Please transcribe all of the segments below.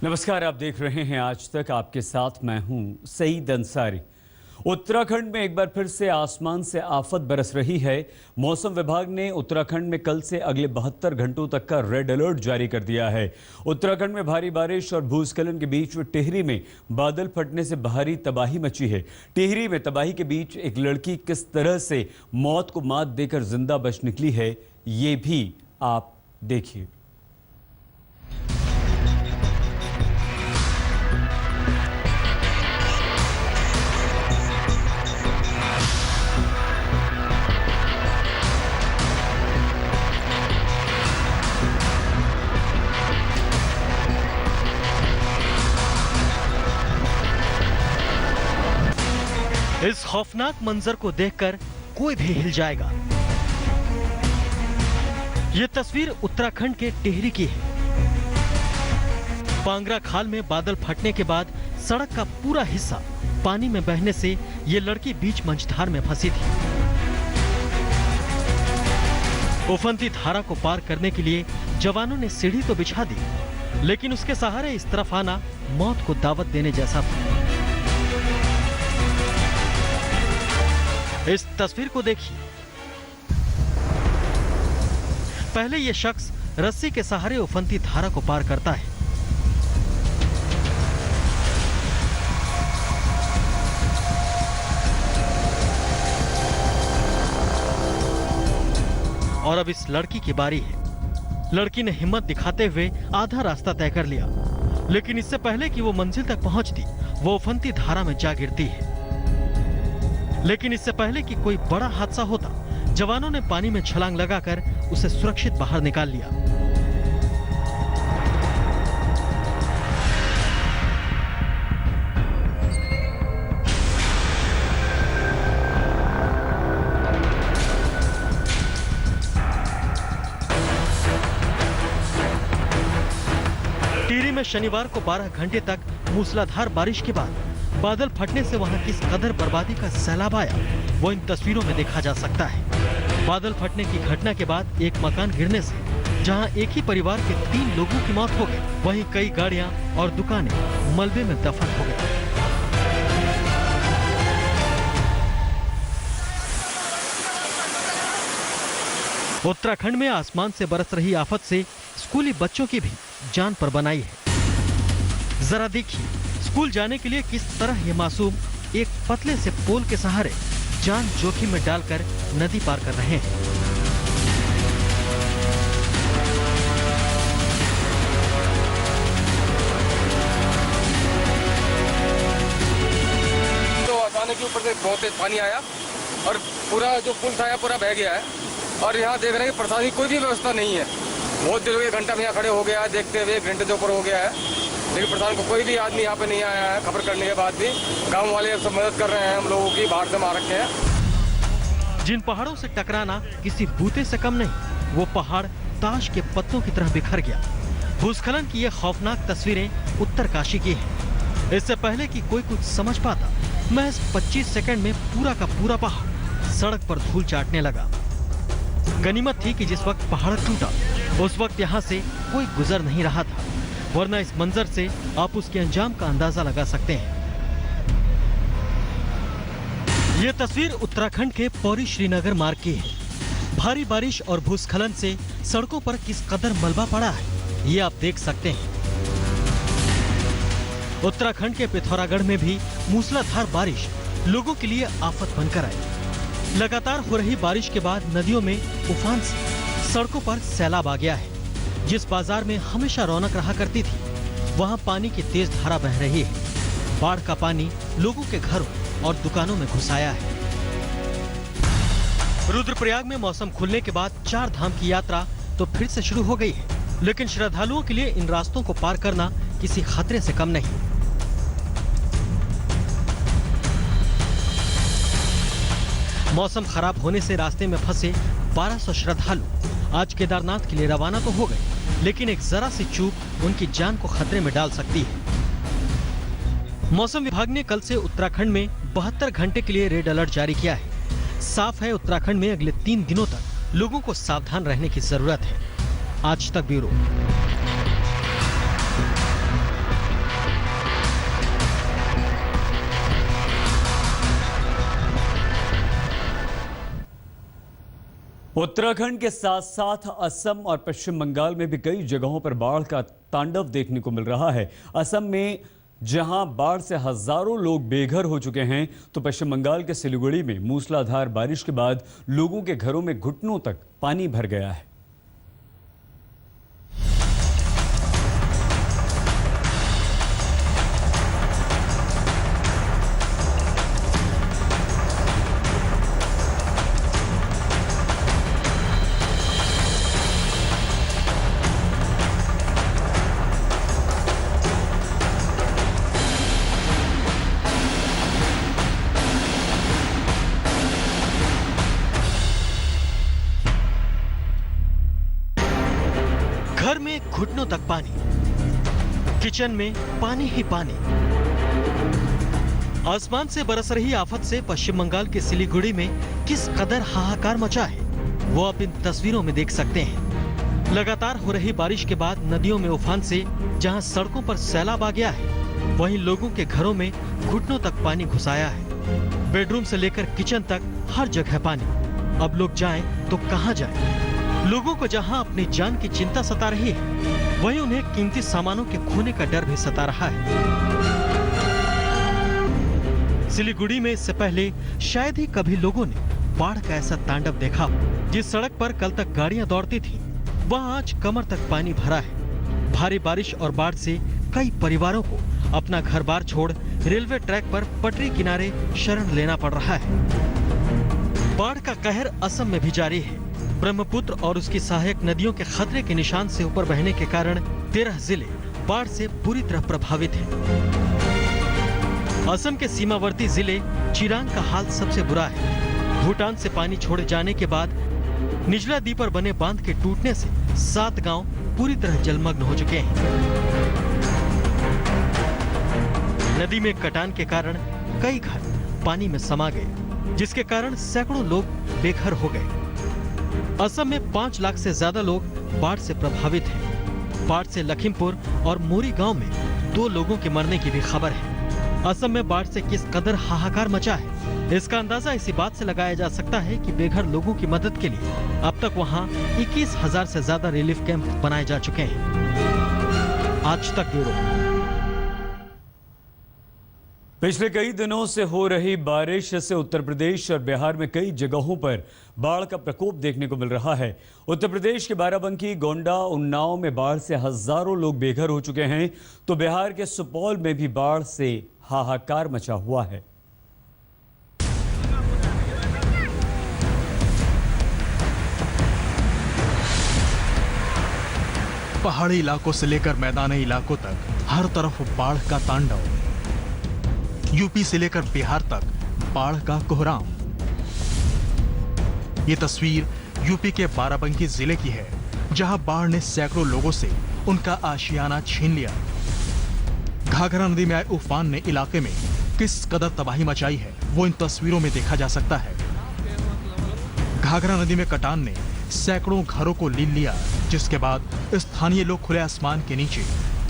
नमस्कार, आप देख रहे हैं आज तक। आपके साथ मैं हूं सईद अंसारी। उत्तराखंड में एक बार फिर से आसमान से आफत बरस रही है। मौसम विभाग ने उत्तराखंड में कल से अगले 72 घंटों तक का रेड अलर्ट जारी कर दिया है। उत्तराखंड में भारी बारिश और भूस्खलन के बीच टिहरी में बादल फटने से भारी तबाही मची है। टिहरी में तबाही के बीच एक लड़की किस तरह से मौत को मात देकर जिंदा बच निकली है, ये भी आप देखिए। इस खौफनाक मंजर को देखकर कोई भी हिल जाएगा। ये तस्वीर उत्तराखंड के टिहरी की है। पांगरा खाल में बादल फटने के बाद सड़क का पूरा हिस्सा पानी में बहने से ये लड़की बीच मंझधार में फंसी थी। उफनती धारा को पार करने के लिए जवानों ने सीढ़ी तो बिछा दी, लेकिन उसके सहारे इस तरफ आना मौत को दावत देने जैसा था। इस तस्वीर को देखिए। पहले यह शख्स रस्सी के सहारे उफनती धारा को पार करता है। और अब इस लड़की की बारी है। लड़की ने हिम्मत दिखाते हुए आधा रास्ता तय कर लिया, लेकिन इससे पहले कि वो मंजिल तक पहुंचती, वो उफनती धारा में जा गिरती है। लेकिन इससे पहले कि कोई बड़ा हादसा होता, जवानों ने पानी में छलांग लगाकर उसे सुरक्षित बाहर निकाल लिया। टिहरी में शनिवार को 12 घंटे तक मूसलाधार बारिश के बाद बादल फटने से वहां किस कदर बर्बादी का सैलाब आया, वो इन तस्वीरों में देखा जा सकता है। बादल फटने की घटना के बाद एक मकान गिरने से जहां एक ही परिवार के 3 लोगों की मौत हो गई, वहीं कई गाड़ियां और दुकानें मलबे में दफन हो गई। उत्तराखंड में आसमान से बरस रही आफत से स्कूली बच्चों की भी जान पर बनाई है। जरा देखिए, स्कूल जाने के लिए किस तरह ये मासूम एक पतले से पोल के सहारे जान जोखिम में डालकर नदी पार कर रहे हैं। तो अचानक ऊपर से बहुत तेज पानी आया और पूरा जो पुल था पूरा बह गया है। और यहाँ देख रहे हैं कि प्रशासन की कोई भी व्यवस्था नहीं है। बहुत देर हो गई, घंटा में यहाँ खड़े हो गया है, देखते हुए 1 घंटे से ऊपर हो गया है, लेकिन प्रशासन को कोई भी आदमी यहाँ पे नहीं आया है। खबर करने के बाद भी गांव वाले सब मदद कर रहे हैं, हम लोगों की बाहर से मार रखे हैं। जिन पहाड़ों से टकराना किसी बूते से कम नहीं, वो पहाड़ ताश के पत्तों की तरह बिखर गया। भूस्खलन की ये खौफनाक तस्वीरें उत्तरकाशी की हैं। इससे पहले कि कोई कुछ समझ पाता, महज 25 सेकंड में पूरा का पूरा पहाड़ सड़क पर धूल चाटने लगा। गनीमत थी कि जिस वक्त पहाड़ टूटा, उस वक्त यहाँ से कोई गुजर नहीं रहा था, वरना इस मंजर से आप उसके अंजाम का अंदाजा लगा सकते हैं। यह तस्वीर उत्तराखंड के पौड़ी श्रीनगर मार्ग की है। भारी बारिश और भूस्खलन से सड़कों पर किस कदर मलबा पड़ा है, ये आप देख सकते हैं। उत्तराखंड के पिथौरागढ़ में भी मूसलाधार बारिश लोगों के लिए आफत बनकर आई। लगातार हो रही बारिश के बाद नदियों में उफान से सड़कों पर सैलाब आ गया है। जिस बाजार में हमेशा रौनक रहा करती थी, वहां पानी की तेज धारा बह रही है। बाढ़ का पानी लोगों के घरों और दुकानों में घुस आया है। रुद्रप्रयाग में मौसम खुलने के बाद 4 धाम की यात्रा तो फिर से शुरू हो गई है, लेकिन श्रद्धालुओं के लिए इन रास्तों को पार करना किसी खतरे से कम नहीं। मौसम खराब होने से रास्ते में फंसे 1200 श्रद्धालु आज केदारनाथ के लिए रवाना तो हो गए, लेकिन एक जरा सी चूक उनकी जान को खतरे में डाल सकती है। मौसम विभाग ने कल से उत्तराखंड में 72 घंटे के लिए रेड अलर्ट जारी किया है। साफ है, उत्तराखंड में अगले 3 दिनों तक लोगों को सावधान रहने की जरूरत है। आज तक ब्यूरो। उत्तराखंड के साथ साथ असम और पश्चिम बंगाल में भी कई जगहों पर बाढ़ का तांडव देखने को मिल रहा है। असम में जहां बाढ़ से हजारों लोग बेघर हो चुके हैं, तो पश्चिम बंगाल के सिलीगुड़ी में मूसलाधार बारिश के बाद लोगों के घरों में घुटनों तक पानी भर गया है। घर में घुटनों तक पानी, किचन में पानी ही पानी। आसमान से बरस रही आफत से पश्चिम बंगाल के सिलीगुड़ी में किस कदर हाहाकार मचा है, वो आप इन तस्वीरों में देख सकते हैं। लगातार हो रही बारिश के बाद नदियों में उफान से जहां सड़कों पर सैलाब आ गया है, वहीं लोगों के घरों में घुटनों तक पानी घुस आया है। बेडरूम से लेकर किचन तक हर जगह पानी। अब लोग जाएं तो कहां जाएं? लोगों को जहां अपनी जान की चिंता सता रही है, वहीं उन्हें कीमती सामानों के खोने का डर भी सता रहा है। सिलीगुड़ी में इससे पहले शायद ही कभी लोगों ने बाढ़ का ऐसा तांडव देखा हो। जिस सड़क पर कल तक गाड़ियां दौड़ती थीं, वहां आज कमर तक पानी भरा है। भारी बारिश और बाढ़ से कई परिवारों को अपना घर बार छोड़ रेलवे ट्रैक पर पटरी किनारे शरण लेना पड़ रहा है। बाढ़ का कहर असम में भी जारी है। ब्रह्मपुत्र और उसकी सहायक नदियों के खतरे के निशान से ऊपर बहने के कारण 13 जिले बाढ़ से बुरी तरह प्रभावित हैं। असम के सीमावर्ती जिले चिरांग का हाल सबसे बुरा है। भूटान से पानी छोड़े जाने के बाद निचला द्वीप पर बने बांध के टूटने से 7 गांव पूरी तरह जलमग्न हो चुके हैं। नदी में कटान के कारण कई घर पानी में समा गए, जिसके कारण सैकड़ों लोग बेघर हो गए। असम में 5 लाख से ज्यादा लोग बाढ़ से प्रभावित हैं। बाढ़ से लखीमपुर और मोरी गांव में 2 लोगों के मरने की भी खबर है। असम में बाढ़ से किस कदर हाहाकार मचा है, इसका अंदाजा इसी बात से लगाया जा सकता है कि बेघर लोगों की मदद के लिए अब तक वहां 21,000 से ज्यादा रिलीफ कैंप बनाए जा चुके हैं। आज तक ब्यूरो। पिछले कई दिनों से हो रही बारिश से उत्तर प्रदेश और बिहार में कई जगहों पर बाढ़ का प्रकोप देखने को मिल रहा है। उत्तर प्रदेश के बाराबंकी, गोंडा, उन्नाव में बाढ़ से हजारों लोग बेघर हो चुके हैं, तो बिहार के सुपौल में भी बाढ़ से हाहाकार मचा हुआ है। पहाड़ी इलाकों से लेकर मैदानी इलाकों तक हर तरफ बाढ़ का तांडव। यूपी से लेकर बिहार तक बाढ़ का कोहराम। ये तस्वीर यूपी के बाराबंकी जिले की है, जहां बाढ़ ने सैकड़ों लोगों से उनका आशियाना छीन लिया। घाघरा नदी में आए उफान ने इलाके में किस कदर तबाही मचाई है, वो इन तस्वीरों में देखा जा सकता है। घाघरा नदी में कटान ने सैकड़ों घरों को लील लिया, जिसके बाद स्थानीय लोग खुले आसमान के नीचे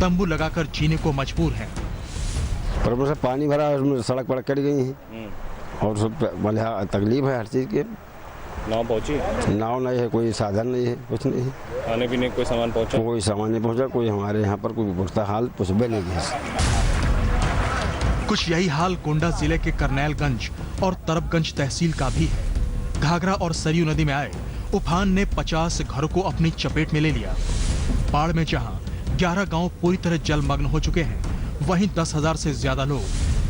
तंबू लगाकर जीने को मजबूर हैं। पर पानी भरा है, उसमें सड़क पर कट गई है और सब तकलीफ है हर चीज़ की। नाव पहुंची? नाव नहीं है, कोई साधन नहीं है, कुछ नहीं है। खाने पीने कोई सामान पहुंचा? कोई सामान नहीं पहुंचा। कोई हमारे यहाँ पर कोई पुख्ता हाल कुछ भी नहीं है। कुछ यही हाल गोंडा जिले के करनैलगंज और तरबगंज तहसील का भी है। घाघरा और सरयू नदी में आए उफान ने 50 घरों को अपनी चपेट में ले लिया। बाढ़ में जहां 11 गांव पूरी तरह जलमग्न हो चुके हैं, वहीं 10,000 से ज्यादा लोग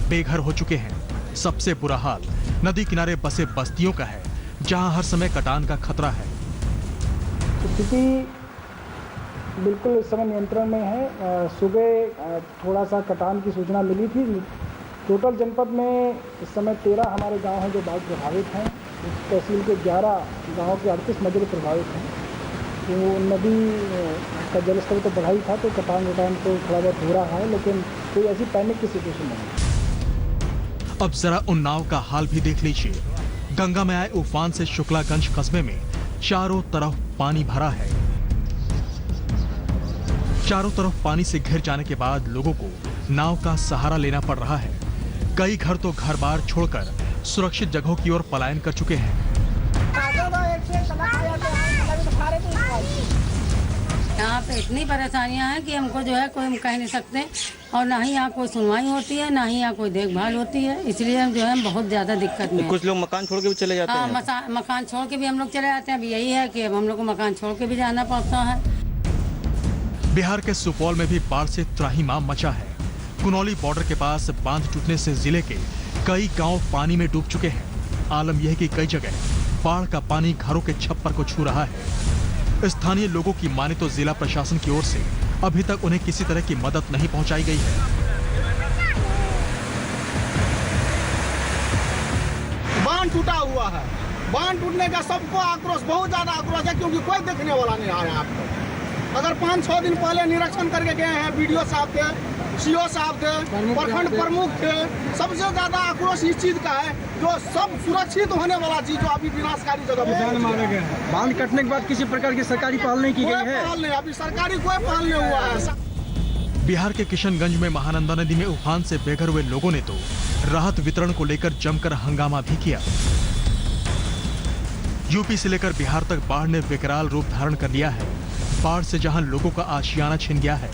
बेघर हो चुके हैं। सबसे बुरा हाल नदी किनारे बसे बस्तियों का है, जहां हर समय कटान का खतरा है। स्थिति बिल्कुल इस समय नियंत्रण में है। सुबह थोड़ा सा कटान की सूचना मिली थी। टोटल जनपद में इस समय 13 हमारे गांव हैं जो बाढ़ प्रभावित हैं। इस तहसील के 11 गाँव के 38 मजरे प्रभावित हैं। तो नदी का जलस्तर तो बढ़ा ही था, तो कटान तो थोड़ा बहुत हो रहा है, लेकिन कोई ऐसी पैनिक की सिचुएशन नहीं। अब जरा उन्नाव का हाल भी देख लीजिए। गंगा में आए उफान से शुक्लागंज कस्बे में चारों तरफ पानी भरा है। चारों तरफ पानी से घिर जाने के बाद लोगों को नाव का सहारा लेना पड़ रहा है। कई घर तो घर-बार छोड़कर सुरक्षित जगहों की ओर पलायन कर चुके हैं। यहाँ पे इतनी परेशानियाँ हैं कि हमको जो है कोई कह नहीं सकते, और ना ही यहाँ कोई सुनवाई होती है, ना ही यहाँ कोई देखभाल होती है। इसलिए हम जो है बहुत ज़्यादा दिक्कत में हैं। कुछ लोग मकान छोड़ के भी चले जाते हैं। हाँ, मकान छोड़ के भी हम लोग चले जाते हैं। अब यही है कि अब हम लोग को मकान छोड़ के भी जाना पड़ता है। बिहार के सुपौल में भी बाढ़ से त्राहिमाम मचा है। कुनौली बॉर्डर के पास बांध टूटने से जिले के कई गांव पानी में डूब चुके हैं। आलम यह है कि कई जगह बाढ़ का पानी घरों के छप्पर को छू रहा है। स्थानीय लोगों की माने तो जिला प्रशासन की ओर से अभी तक उन्हें किसी तरह की मदद नहीं पहुंचाई गई है। बांध टूटा हुआ है, बांध टूटने का सबको आक्रोश, बहुत ज्यादा आक्रोश है, क्योंकि कोई देखने वाला नहीं आया आपको। अगर 5-6 दिन पहले निरीक्षण करके गए हैं, बीडीओ साहब थे, सीओ साहब थे, प्रखंड प्रमुख थे, सबसे ज्यादा आक्रोश इस चीज का है जो सब सुरक्षित होने वाला चीज जो अभी विनाशकारी जगह पर मारे गए हैं। बांध कटने के बाद किसी प्रकार की सरकारी पहल नहीं की गई है। पहल नहीं, अभी सरकारी कोई पहल नहीं हुआ है। बिहार के किशनगंज में महानंदा नदी में उफान से बेघर हुए लोगों ने तो राहत वितरण को लेकर जमकर हंगामा भी किया। यूपी से लेकर बिहार तक बाढ़ ने विकराल रूप धारण कर लिया है। बाढ़ से जहां लोगों का आशियाना छिन गया है,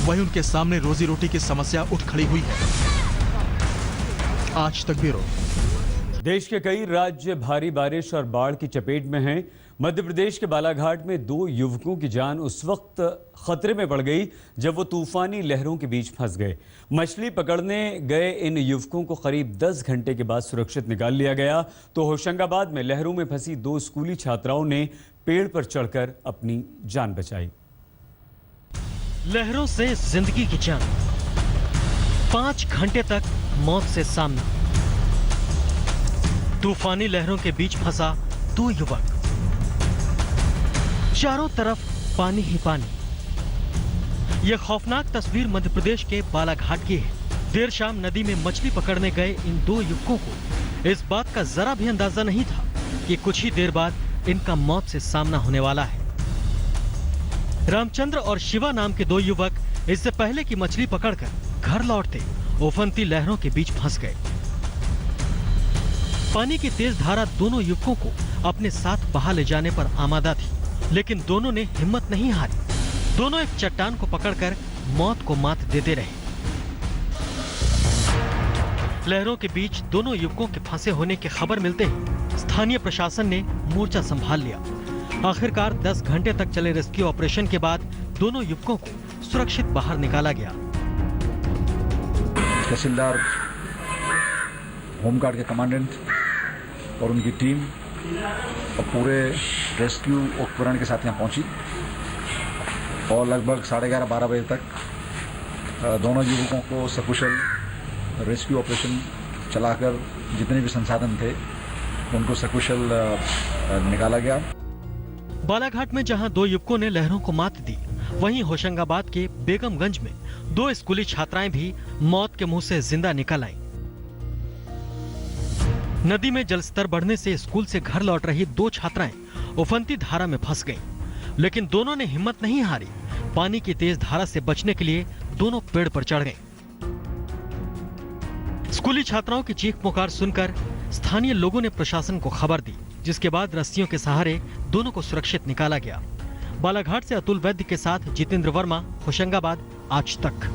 वहीं उनके सामने रोजी रोटी की समस्या उठ खड़ी हुई है। आज तक ब्यूरो। देश के कई राज्य भारी बारिश और बाढ़ की चपेट में हैं। मध्य प्रदेश के बालाघाट में 2 युवकों की जान उस वक्त खतरे में पड़ गई जब वो तूफानी लहरों के बीच फंस गए। मछली पकड़ने गए इन युवकों को करीब 10 घंटे के बाद सुरक्षित निकाल लिया गया। तो होशंगाबाद में लहरों में फंसी 2 स्कूली छात्राओं ने पेड़ पर चढ़कर अपनी जान बचाई। लहरों से जिंदगी की जंग, 5 घंटे तक मौत से सामना। तूफानी लहरों के बीच फंसा 2 युवक, चारों तरफ पानी ही पानी। यह खौफनाक तस्वीर मध्य प्रदेश के बालाघाट की है। देर शाम नदी में मछली पकड़ने गए इन 2 युवकों को इस बात का जरा भी अंदाजा नहीं था कि कुछ ही देर बाद इनका मौत से सामना होने वाला है। रामचंद्र और शिवा नाम के 2 युवक इससे पहले कि मछली पकड़कर घर लौटते उफनती लहरों के बीच फंस गए। पानी की तेज धारा दोनों युवकों को अपने साथ बहा ले जाने पर आमादा थी, लेकिन दोनों ने हिम्मत नहीं हारी। दोनों एक चट्टान को पकड़कर मौत को मात देते रहे। लहरों के बीच दोनों युवकों के फंसे होने की खबर मिलते ही स्थानीय प्रशासन ने मोर्चा संभाल लिया। आखिरकार 10 घंटे तक चले रेस्क्यू ऑपरेशन के बाद दोनों युवकों को सुरक्षित बाहर निकाला गया। तहसीलदार, होमगार्ड के कमांडेंट और उनकी टीम और पूरे रेस्क्यू उपकरण के साथ यहाँ पहुंची और लगभग 11:30-12 बजे तक दोनों युवकों को सकुशल रेस्क्यू ऑपरेशन चलाकर जितने भी संसाधन थे उनको सकुशल निकाला गया। बालाघाट में जहां 2 युवकों ने लहरों को मात दी, वहीं होशंगाबाद के बेगमगंज में 2 स्कूली छात्राएं भी मौत के मुंह से जिंदा निकल आईं। नदी में जलस्तर बढ़ने से स्कूल से घर लौट रही 2 छात्राएं उफनती धारा में फंस गईं, लेकिन दोनों ने हिम्मत नहीं हारी। पानी की तेज धारा से बचने के लिए दोनों पेड़ पर चढ़ गए। स्कूली छात्राओं की चीख पुकार सुनकर स्थानीय लोगों ने प्रशासन को खबर दी, जिसके बाद रस्सियों के सहारे दोनों को सुरक्षित निकाला गया। बालाघाट से अतुल वैद्य के साथ जितेंद्र वर्मा, होशंगाबाद, आज तक।